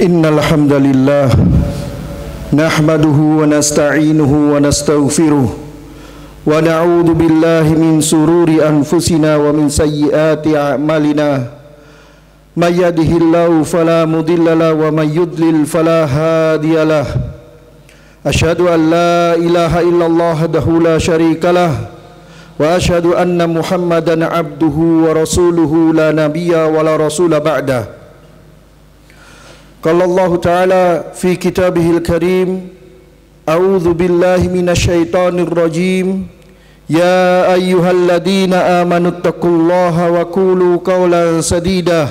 Innal hamdalillah nahmaduhu wa nasta'inuhu wa nastaghfiruh wa na'udzu billahi min sururi anfusina wa min sayyiati a'malina may yahdihillahu fala mudilla lahu wa may yudlil fala hadiyalah. Asyhadu an la ilaha illallah wahdahu la syarikalah wa asyhadu anna Muhammadan abduhu wa rasuluhu la nabiyya wa la rasula ba'dah. Qala Allah Ta'ala fi kitabihil karim, a'udzu billahi minasyaitonir rajim, ya ayyuhalladzina amanu taqullaha wa qulu qawlan sadida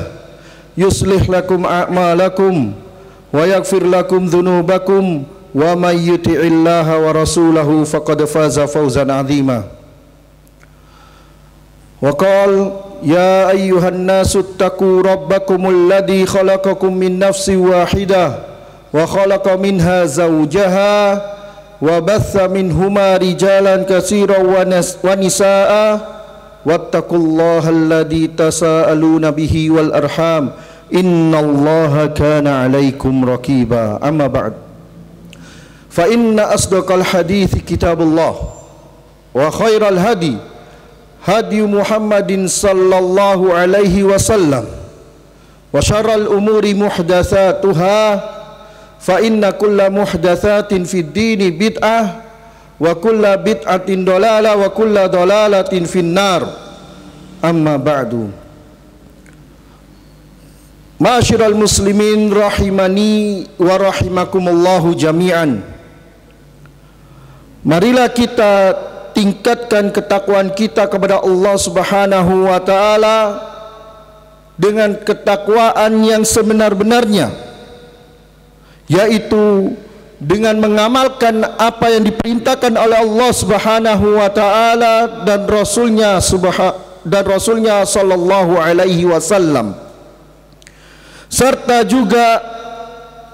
yuslih lakum a'malakum wa yaghfir lakum dzunubakum wa may yuti'illaha wa rasulahu faqad faza fawzan 'azima. Wa qala ya ayyuhan nasu ttaqu rabbakumul ladzi khalaqakum min nafsin wahidah wa khalaqa minha zawjaha wa batha minhuma rijalan katsiran wa nisaa wattaqullaha alladzi tasaaluna bihi wal arham innallaha kana 'alaikum raqiba. Amma ba'd, fa inna asdaqal hadithi kitabullah wa khairal hadi hadi Muhammadin sallallahu alaihi wasallam wa syarral umuri muhdatsatuha fa inna kulla muhdatsatin fid dini bid'ah wa kulla bid'atin dalalah wa kulla dalalatin finnar. Amma ba'du, ma'asyiral muslimin rahimani wa rahimakumullahu jami'an. Marilah kita tingkatkan ketakwaan kita kepada Allah Subhanahu wa Ta'ala dengan ketakwaan yang sebenar-benarnya, yaitu dengan mengamalkan apa yang diperintahkan oleh Allah Subhanahu wa Ta'ala dan Rasulnya sallallahu alaihi wasallam, serta juga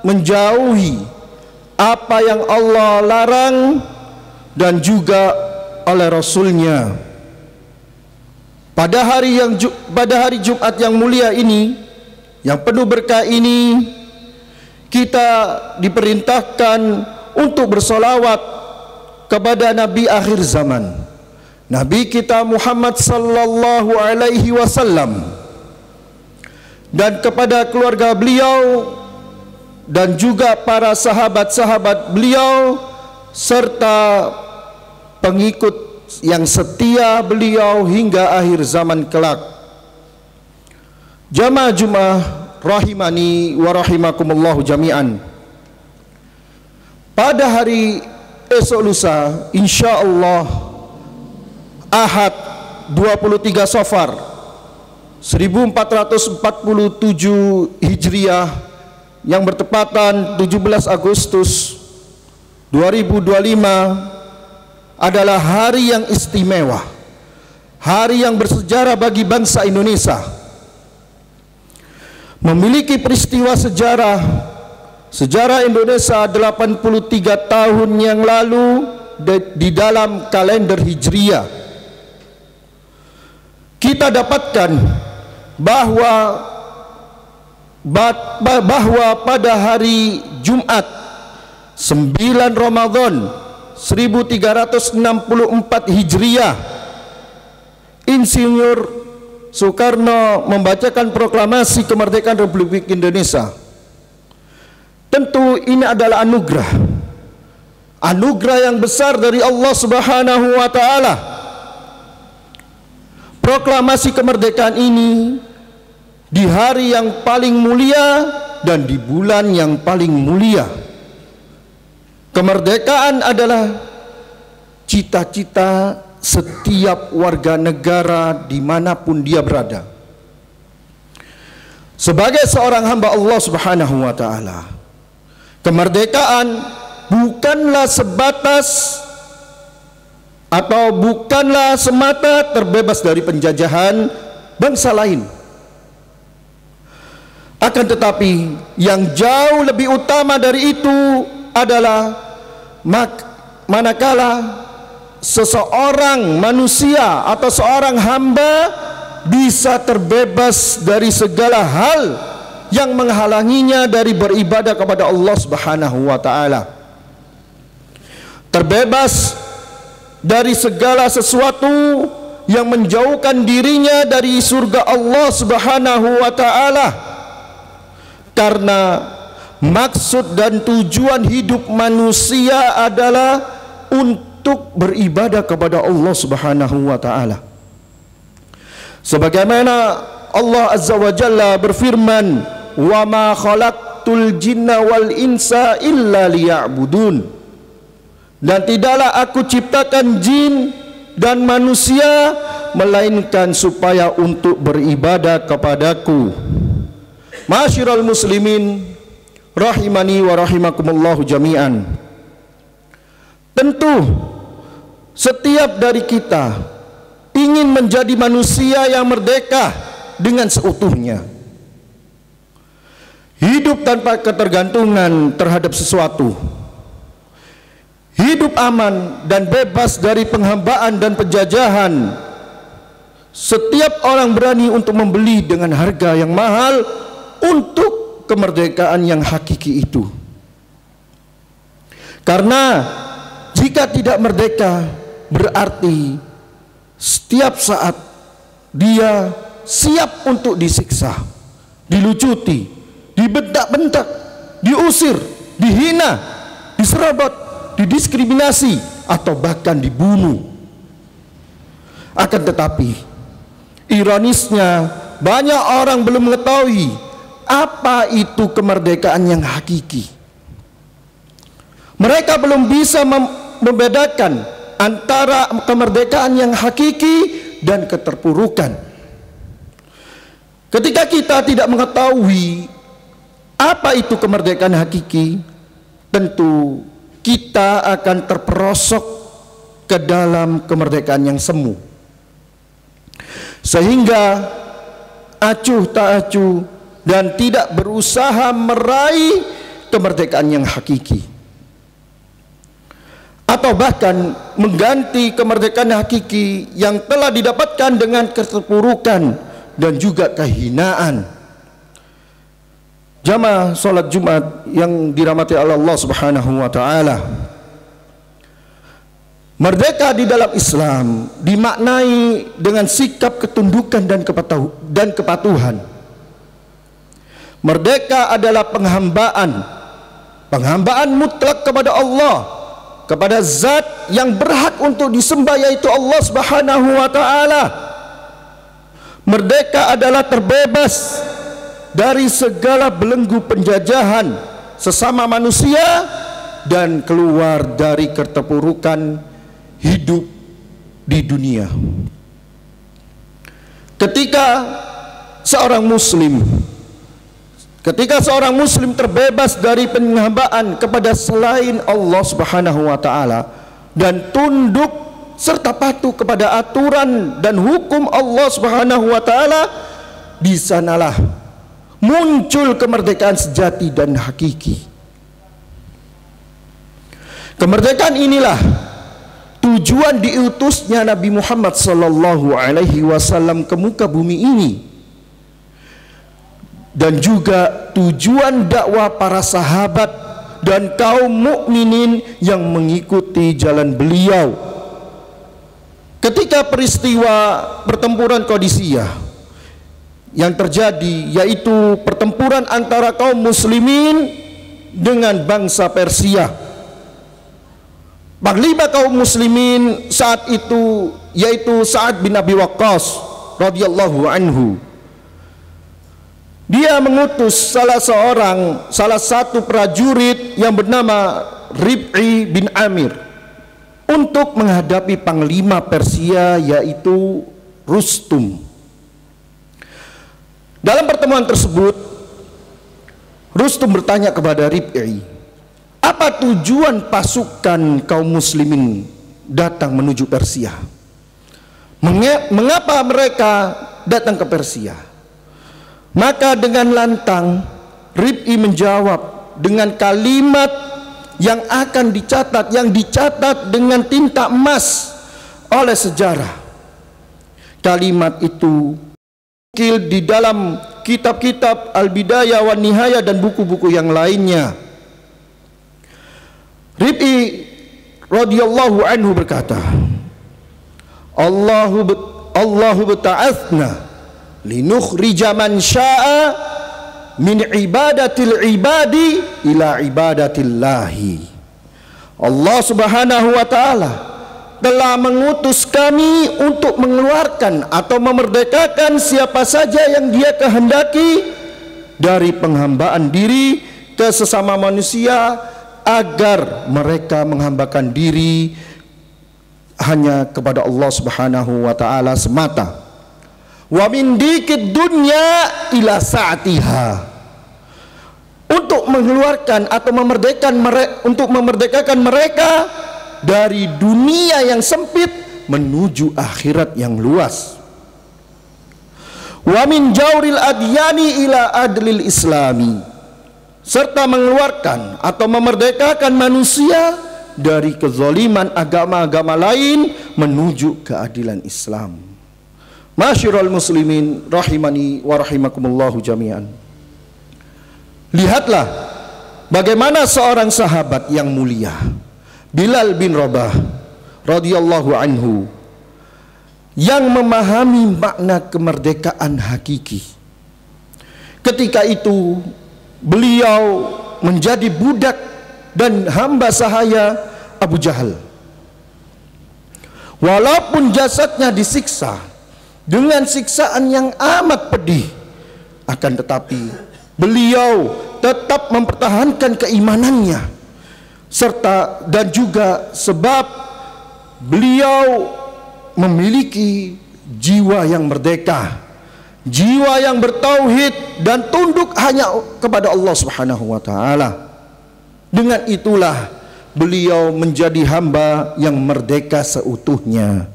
menjauhi apa yang Allah larang dan juga oleh Rasulnya. Pada hari Jumat yang mulia ini, yang penuh berkah ini, kita diperintahkan untuk bersolawat kepada Nabi akhir zaman, Nabi kita Muhammad sallallahu alaihi wasallam, dan kepada keluarga beliau dan juga para sahabat-sahabat beliau serta pengikut yang setia beliau hingga akhir zaman kelak. Jamaah Jumat rahimani wa rahimakumullahu jami'an. Pada hari esok lusa, insyaallah Ahad 23 Safar 1447 Hijriah yang bertepatan 17 Agustus 2025 adalah hari yang istimewa, hari yang bersejarah bagi bangsa Indonesia. Memiliki peristiwa sejarah Indonesia 83 tahun yang lalu di dalam kalender Hijriah. Kita dapatkan bahwa pada hari Jumat 9 Ramadan 1364 Hijriah, Insinyur Soekarno membacakan proklamasi kemerdekaan Republik Indonesia. Tentu ini adalah anugerah yang besar dari Allah Subhanahu wa Ta'ala. Proklamasi kemerdekaan ini di hari yang paling mulia dan di bulan yang paling mulia. Kemerdekaan adalah cita-cita setiap warga negara dimanapun dia berada. Sebagai seorang hamba Allah Subhanahu wa Ta'ala, kemerdekaan bukanlah sebatas atau bukanlah semata terbebas dari penjajahan bangsa lain. Akan tetapi yang jauh lebih utama dari itu adalah manakala seseorang manusia atau seorang hamba bisa terbebas dari segala hal yang menghalanginya dari beribadah kepada Allah Subhanahu wa taala. Terbebas dari segala sesuatu yang menjauhkan dirinya dari surga Allah Subhanahu wa taala. Karena maksud dan tujuan hidup manusia adalah untuk beribadah kepada Allah Subhanahu wa taala. Sebagaimana Allah Azza wa Jalla berfirman, "Wa ma khalaqtul jinna wal insa illa liya'budun." Dan tidaklah aku ciptakan jin dan manusia melainkan supaya untuk beribadah kepadaku. Masyiral muslimin rahimani wa rahimakumullahu jami'an. Tentu setiap dari kita ingin menjadi manusia yang merdeka dengan seutuhnya, hidup tanpa ketergantungan terhadap sesuatu, hidup aman dan bebas dari penghambaan dan penjajahan. Setiap orang berani untuk membeli dengan harga yang mahal untuk kemerdekaan yang hakiki itu. Karena jika tidak merdeka, berarti setiap saat dia siap untuk disiksa, dilucuti, dibentak-bentak, diusir, dihina, diserobot, didiskriminasi, atau bahkan dibunuh. Akan tetapi ironisnya, banyak orang belum mengetahui apa itu kemerdekaan yang hakiki. Mereka belum bisa membedakan antara kemerdekaan yang hakiki dan keterpurukan. Ketika kita tidak mengetahui apa itu kemerdekaan hakiki, tentu kita akan terperosok ke dalam kemerdekaan yang semu, sehingga acuh tak acuh dan tidak berusaha meraih kemerdekaan yang hakiki, atau bahkan mengganti kemerdekaan hakiki yang telah didapatkan dengan keterpurukan dan juga kehinaan. Jamaah salat Jumat yang dirahmati Allah Subhanahu wa taala, merdeka di dalam Islam dimaknai dengan sikap ketundukan dan kepatuhan. Merdeka adalah penghambaan mutlak kepada Allah, kepada zat yang berhak untuk disembah, yaitu Allah Subhanahu wa taala. Merdeka adalah terbebas dari segala belenggu penjajahan sesama manusia dan keluar dari keterpurukan hidup di dunia. Ketika seorang muslim terbebas dari penghambaan kepada selain Allah Subhanahu wa taala dan tunduk serta patuh kepada aturan dan hukum Allah Subhanahu wa taala, di sanalah muncul kemerdekaan sejati dan hakiki. Kemerdekaan inilah tujuan diutusnya Nabi Muhammad sallallahu alaihi wasallam ke muka bumi ini, dan juga tujuan dakwah para sahabat dan kaum mukminin yang mengikuti jalan beliau. Ketika peristiwa pertempuran Qadisiyah yang terjadi, yaitu pertempuran antara kaum muslimin dengan bangsa Persia, panglima kaum muslimin saat itu yaitu Sa'ad bin Abi Waqqas radhiyallahu anhu, dia mengutus salah satu prajurit yang bernama Rib'i bin Amir untuk menghadapi panglima Persia yaitu Rustum. Dalam pertemuan tersebut, Rustum bertanya kepada Rib'i, apa tujuan pasukan kaum muslimin datang menuju Persia? Mengapa mereka datang ke Persia? Maka dengan lantang Rib'i menjawab dengan kalimat yang akan dicatat, yang dicatat dengan tinta emas oleh sejarah. Kalimat itu di dalam kitab-kitab Al-Bidayah wan Nihayah dan buku-buku yang lainnya. Rib'i radhiyallahu anhu berkata, Allahu bata'athna linukhrija man sya'a min ibadatil ibadi ila ibadatillahi. Allah Subhanahu wa ta'ala telah mengutus kami untuk mengeluarkan atau memerdekakan siapa saja yang Dia kehendaki dari penghambaan diri ke sesama manusia, agar mereka menghambakan diri hanya kepada Allah Subhanahu wa ta'ala semata. Wa min dikid dunya ila sa'atiha, untuk mengeluarkan atau memerdekakan mereka dari dunia yang sempit menuju akhirat yang luas. Wa min jauril adyani ila adlil islami, serta mengeluarkan atau memerdekakan manusia dari kezaliman agama-agama lain menuju keadilan Islam. Masyiral muslimin rahimani wa rahimakumullahu jami'an. Lihatlah bagaimana seorang sahabat yang mulia, Bilal bin Rabah radhiyallahu anhu, yang memahami makna kemerdekaan hakiki. Ketika itu beliau menjadi budak dan hamba sahaya Abu Jahal. Walaupun jasadnya disiksa dengan siksaan yang amat pedih, akan tetapi beliau tetap mempertahankan keimanannya, serta dan juga sebab beliau memiliki jiwa yang merdeka, jiwa yang bertauhid dan tunduk hanya kepada Allah Subhanahu wa ta'ala. Dengan itulah beliau menjadi hamba yang merdeka seutuhnya.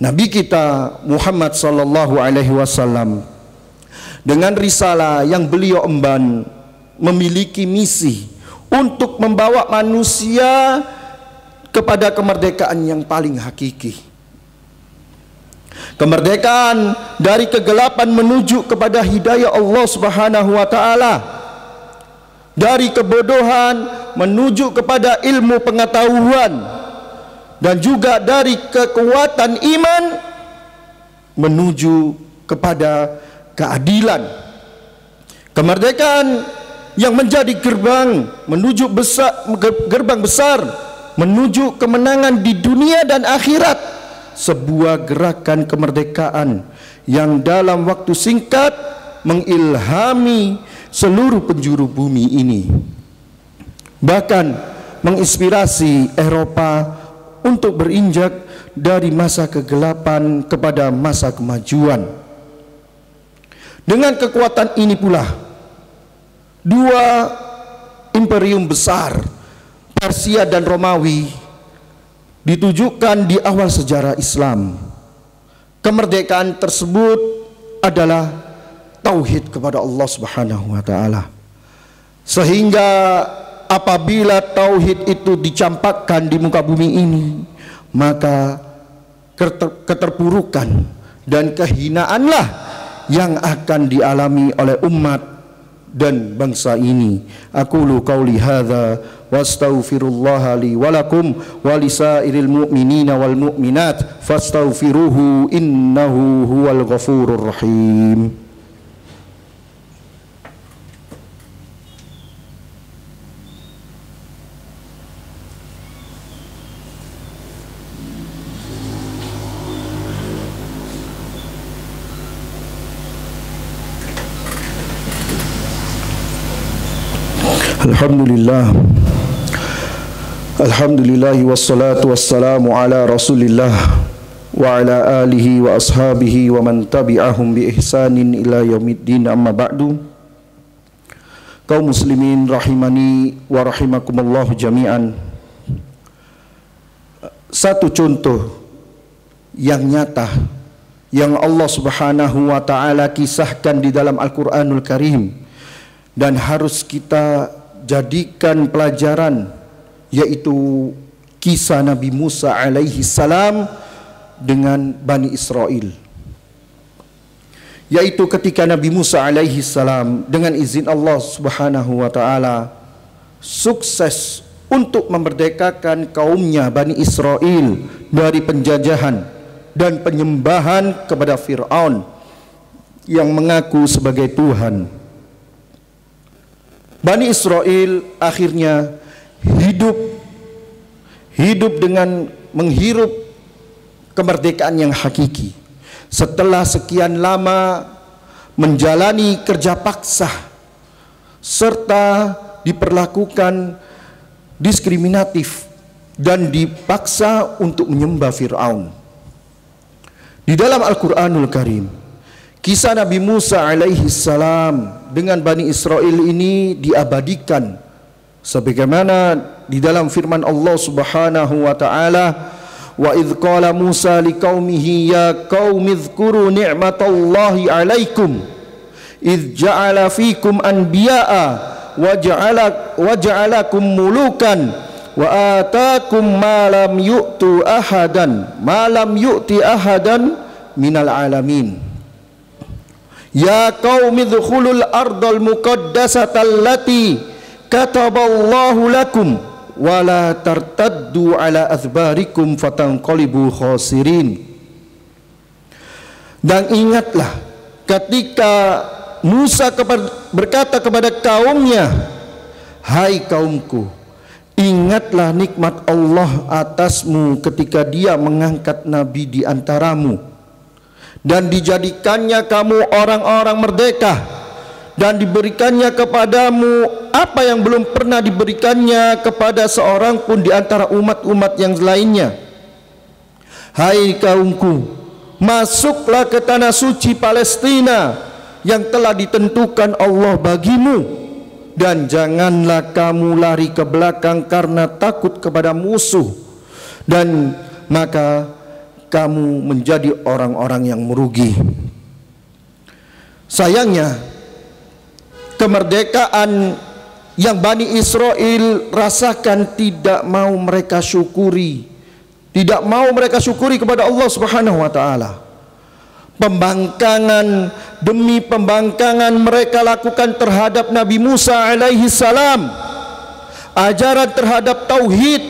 Nabi kita Muhammad sallallahu alaihi wasallam dengan risalah yang beliau emban memiliki misi untuk membawa manusia kepada kemerdekaan yang paling hakiki. Kemerdekaan dari kegelapan menuju kepada hidayah Allah Subhanahu wa ta'ala, dari kebodohan menuju kepada ilmu pengetahuan, dan juga dari kekuatan iman menuju kepada keadilan. Kemerdekaan yang menjadi gerbang besar menuju kemenangan di dunia dan akhirat, sebuah gerakan kemerdekaan yang dalam waktu singkat mengilhami seluruh penjuru bumi ini, bahkan menginspirasi Eropa untuk berinjak dari masa kegelapan kepada masa kemajuan. Dengan kekuatan ini pula, dua imperium besar, Persia dan Romawi, ditujukan di awal sejarah Islam. Kemerdekaan tersebut adalah tauhid kepada Allah Subhanahu wa ta'ala, sehingga apabila tauhid itu dicampakkan di muka bumi ini, maka keterpurukan dan kehinaanlah yang akan dialami oleh umat dan bangsa ini. Aqulu qauli hadza wastaghfirullaha li wa lakum wa lisairil mu'minina wal mu'minat fastaghfiruhu innahu huwal ghafurur rahim. Alhamdulillah wassalatu wassalamu ala rasulillah wa ala alihi wa ashabihi wa man tabi'ahum bi ihsanin ila yaumiddin, amma ba'du. Kaum muslimin rahimani wa rahimakumullah jami'an. Satu contoh yang nyata yang Allah Subhanahu wa ta'ala kisahkan di dalam Al-Quranul Karim dan harus kita jadikan pelajaran, yaitu kisah Nabi Musa alaihi salam dengan Bani Israel. yaitu ketika Nabi Musa alaihi salam dengan izin Allah Subhanahu wa taala sukses untuk memerdekakan kaumnya Bani Israel dari penjajahan dan penyembahan kepada Fir'aun yang mengaku sebagai Tuhan. Bani Israel akhirnya hidup dengan menghirup kemerdekaan yang hakiki setelah sekian lama menjalani kerja paksa serta diperlakukan diskriminatif dan dipaksa untuk menyembah Fir'aun. Di dalam Al-Quranul Karim, kisah Nabi Musa alaihi salam dengan Bani Israel ini diabadikan sebagaimana di dalam firman Allah Subhanahu wa taala, wa idz qala Musa liqaumihi ya qaumi dzkuru ni'matallahi 'alaikum idz ja'ala fikum anbiya'a wa ja'alakum mulukan wa ataakum ma lam yu'ti ahadan minal alamin. Ya qaumi dkhulul ardal muqaddasata allati kataballahu lakum wala tartaddu ala adbarikum fatanqalibu khasirin. Dan ingatlah ketika Musa berkata kepada kaumnya, hai kaumku, ingatlah nikmat Allah atasmu ketika Dia mengangkat nabi di antaramu dan dijadikannya kamu orang-orang merdeka dan diberikannya kepadamu apa yang belum pernah diberikannya kepada seorang pun di antara umat-umat yang lainnya. Hai kaumku, masuklah ke tanah suci Palestina yang telah ditentukan Allah bagimu, dan janganlah kamu lari ke belakang karena takut kepada musuh, dan maka kamu menjadi orang-orang yang merugi. Sayangnya kemerdekaan yang Bani Israel rasakan tidak mau mereka syukuri, kepada Allah Subhanahu wa taala. Pembangkangan demi pembangkangan mereka lakukan terhadap Nabi Musa alaihi salam. Ajaran terhadap tauhid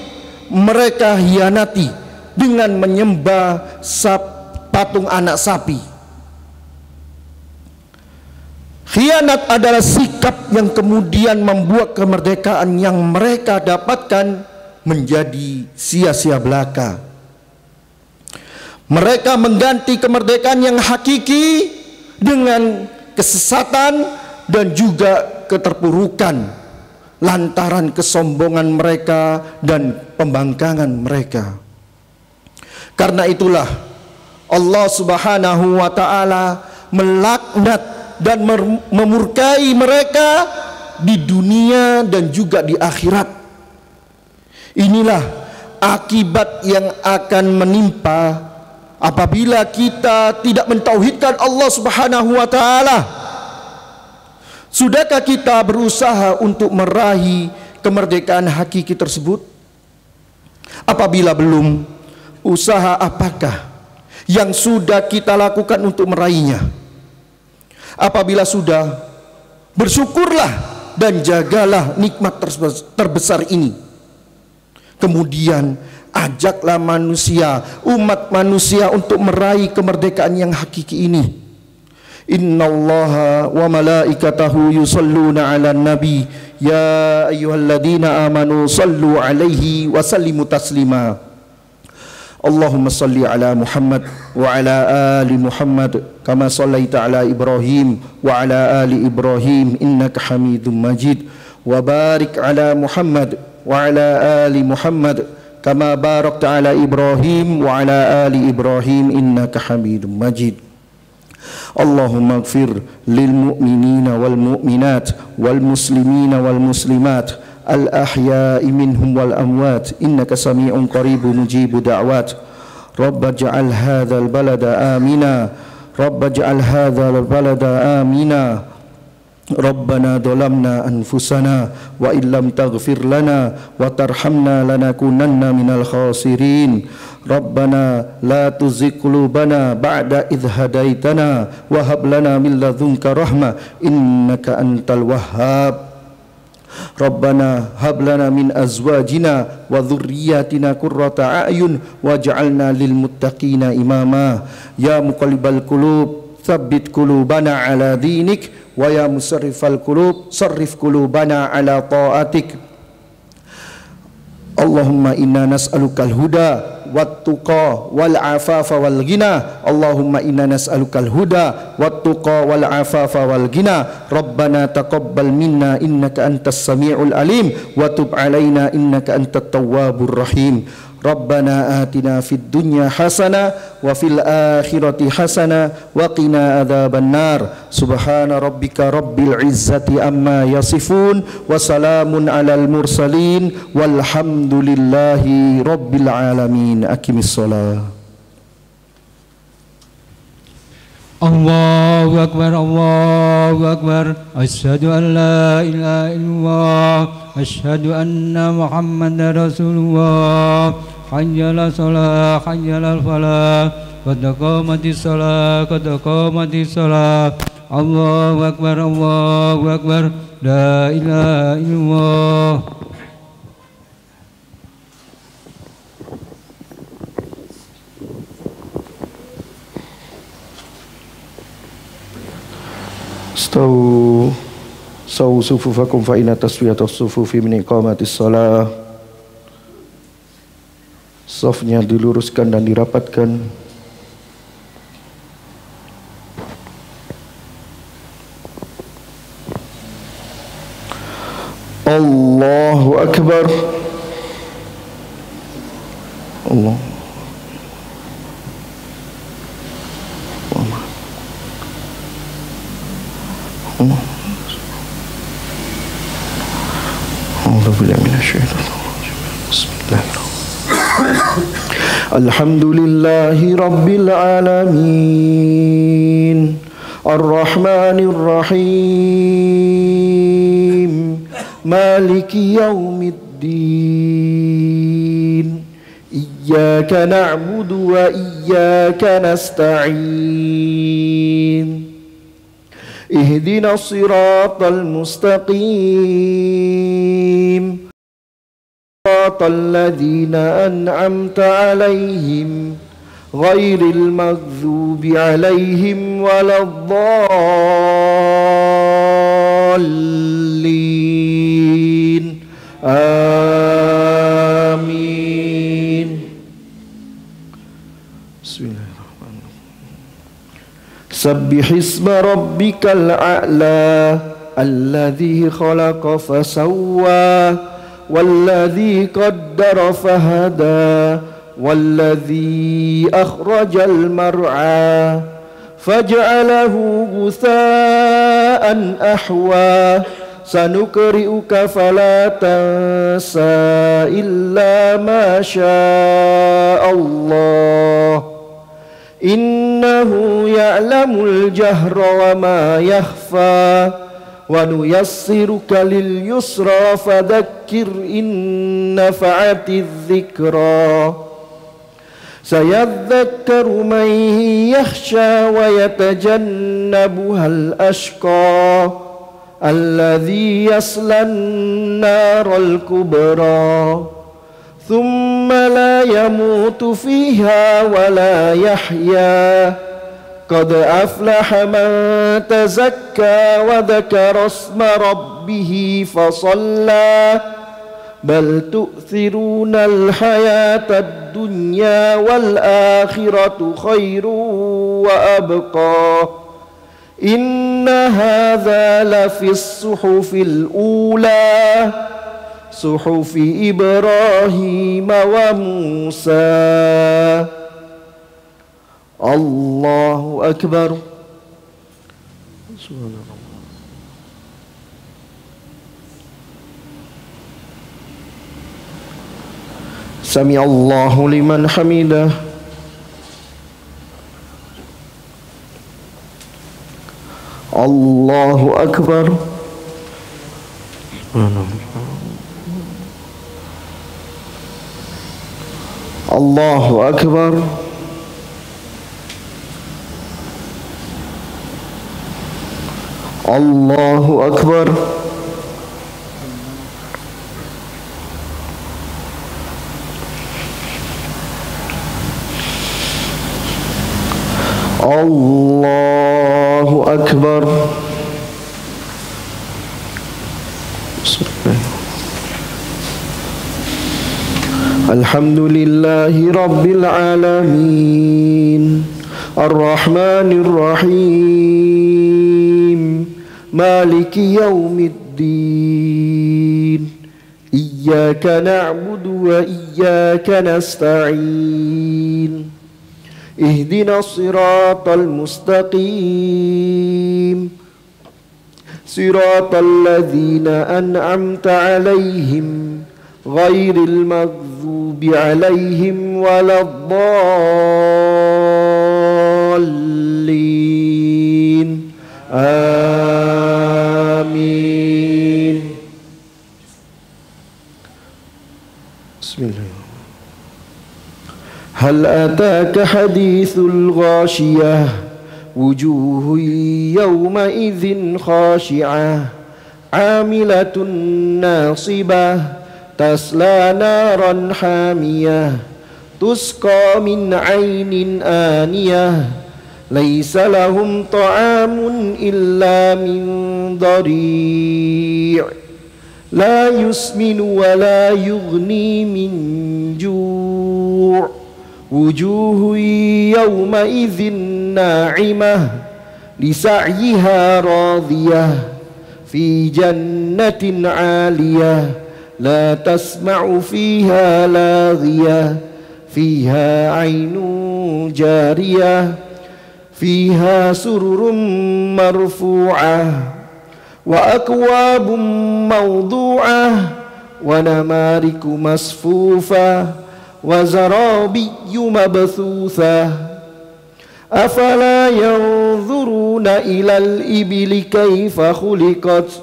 mereka hianati dengan menyembah patung anak sapi. Khianat adalah sikap yang kemudian membuat kemerdekaan yang mereka dapatkan menjadi sia-sia belaka. Mereka mengganti kemerdekaan yang hakiki dengan kesesatan dan juga keterpurukan lantaran kesombongan mereka dan pembangkangan mereka. Karena itulah Allah Subhanahu wa taala melaknat dan memurkai mereka di dunia dan juga di akhirat. Inilah akibat yang akan menimpa apabila kita tidak mentauhidkan Allah Subhanahu wa taala. Sudahkah kita berusaha untuk meraih kemerdekaan hakiki tersebut? Apabila belum, usaha apakah yang sudah kita lakukan untuk meraihnya? Apabila sudah, bersyukurlah dan jagalah nikmat terbesar ini. Kemudian ajaklah manusia, umat manusia untuk meraih kemerdekaan yang hakiki ini. Innallaha wa malaikatahu yusalluna 'alan nabi ya ayyuhalladzina amanu sallu 'alaihi wa sallimu taslima. Allahumma salli ala Muhammad wa ala ali Muhammad kama sallaita ala Ibrahim wa ala ali Ibrahim innaka Hamidum Majid, wa barik ala Muhammad wa ala ali Muhammad kama barakta ala Ibrahim wa ala ali Ibrahim innaka Hamidum Majid. Allahumma ighfir lil mu'minina wal mu'minat wal muslimina wal muslimat al ahya'i minhum wal amwat innaka sami'un qaribun mujibu da'wat. Rabb ij'al hadzal balada amina, Rabb ij'al hadzal balada amina Rabbana dhalamna anfusana wa illam taghfir lana wa tarhamna lanakunanna minal khasirin. Rabbana la tuzigh qulubana ba'da idh hadaitana wa hab lana min ladunka rahmah innaka antal wahhab. Rabbana hab lana min azwajina wa dhurriyyatina qurrata a'yun waj'alna lil muttaqina imama. Ya muqallibal qulub tsabbit qulubana ala dinik wa ya musarrifal qulub sarrif qulubana ala ta'atik. Allahumma inna nas'alukal huda wat tuqa wal afafa wal ghina. Allahumma inna nas'alukal huda wat tuqa wal afafa wal ghina. Rabbana taqabbal minna innaka antas samiul alim wa tub alaina innaka antat tawwabur rahim. Rabbana atina fid dunya hasanah wa fil akhirati hasanah wa qina adzabannar. Subhana rabbika rabbil izzati amma yasifun wa salamun alal mursalin walhamdulillahi rabbil alamin. Aqimis shalah. Allahu akbar, Allahu akbar. Asyhadu an la ilaha illallah, asyhadu anna Muhammadar Rasulullah. Hayya 'alas shalah, hayya 'alal falah, qad qamatis shalah, qad qamatis shalah. Allahu akbar, Allahu akbar. La ilaha illallah. Stawu sufufakum fa inna taswiyatas sufufi min iqamatis shalah. Safnya diluruskan dan dirapatkan. Allahu akbar. Allah. Alhamdulillahi rabbil alamin, arrahmanir rahim, maliki yaumiddin, iyyaka na'budu wa iyyaka nasta'in, ihdinas siratal mustaqim, الذين أنعمت عليهم غير المغضوب عليهم ولا الضالين آمين. Bismillahirrahmanirrahim. سبح اسم ربك الأعلى الذي خلق فسوى والذي قدر فهدى والذي أخرج المرعى فجعله غثاء أحوى سنقرئك فلا تنسى إلا ما شاء الله إنه يعلم الجهر وما يخفى وَنُيَسِّرُكَ لِلْيُسْرَى فَذَكِّرْ إِن نَّفَعَتِ الذِّكْرَى سَيَذَّكَّرُ مَن يَخْشَى وَيَتَجَنَّبُهَا الْأَشْقَى الَّذِي يَصْلَى النَّارَ الْكُبْرَى ثُمَّ لَا يَمُوتُ فِيهَا وَلَا يَحْيَى قد أفلح من تزكى وذكر اسم ربه فصلى بل تؤثرون الحياة الدنيا والآخرة خير وأبقى إن هذا لفي الصحف الأولى صحف إبراهيم وموسى. Allahu akbar. Sami Allahu liman hamidah. Allahu Akbar. Allahu Akbar. Allahu Akbar. Allahu Akbar. Alhamdulillahi Rabbil Alamin, Ar-Rahmanir Rahim, Maliki Yawmiddin, Iyyaka na'budu wa iyyaka nasta'in, Ihdinas siratal mustaqim, Siratal ladzina an'amta 'alaihim ghairil maghdubi 'alaihim waladdallin. Amin. Bismillah. Hal ataka hadithul ghashiyah, wujuhun yawma idzin khashi'ah, 'amilatun nasibah, tasla naran hamiyah, tusqa min 'ainin aniyah, laisa lahum ta'amun illa min dari', la yusminu wa la yughni min ju', wujuhun yawma idzin na'imah, lisa'yiha radiyah, fi jannatin 'aliyah, la tasma'u fiha laghiyah, fiha 'ainun jariyah, fiha sururun marfu'ah, wa akwabun mawdu'ah, wa namariku masfufah, wa zarabiyyu mabthutha. Afala yanzuruna ilal ibili kaifa khuliqat,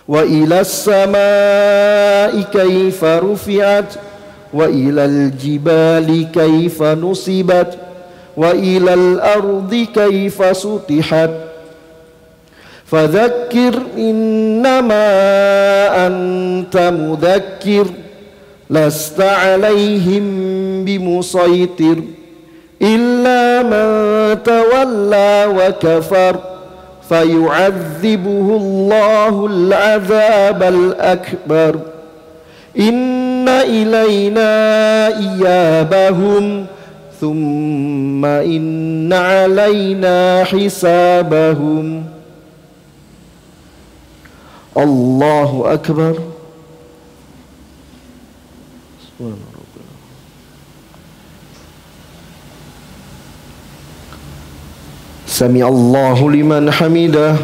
wa ilas samai kaifa rufi'at, wa ilal jibali kaifa nusibat, wa ilal ardi kaifa sutihat. Fadzakkir innama anta mudzakkir, lasta 'alaihim bimusaitir, illa man tawalla wa kafar, fayu'adzibuhu Allahul 'adzabal akbar. Inna ilayna iyabahum, thumma inna 'alaina hisabahum. Allahu Akbar. Sami Allahu liman hamidah.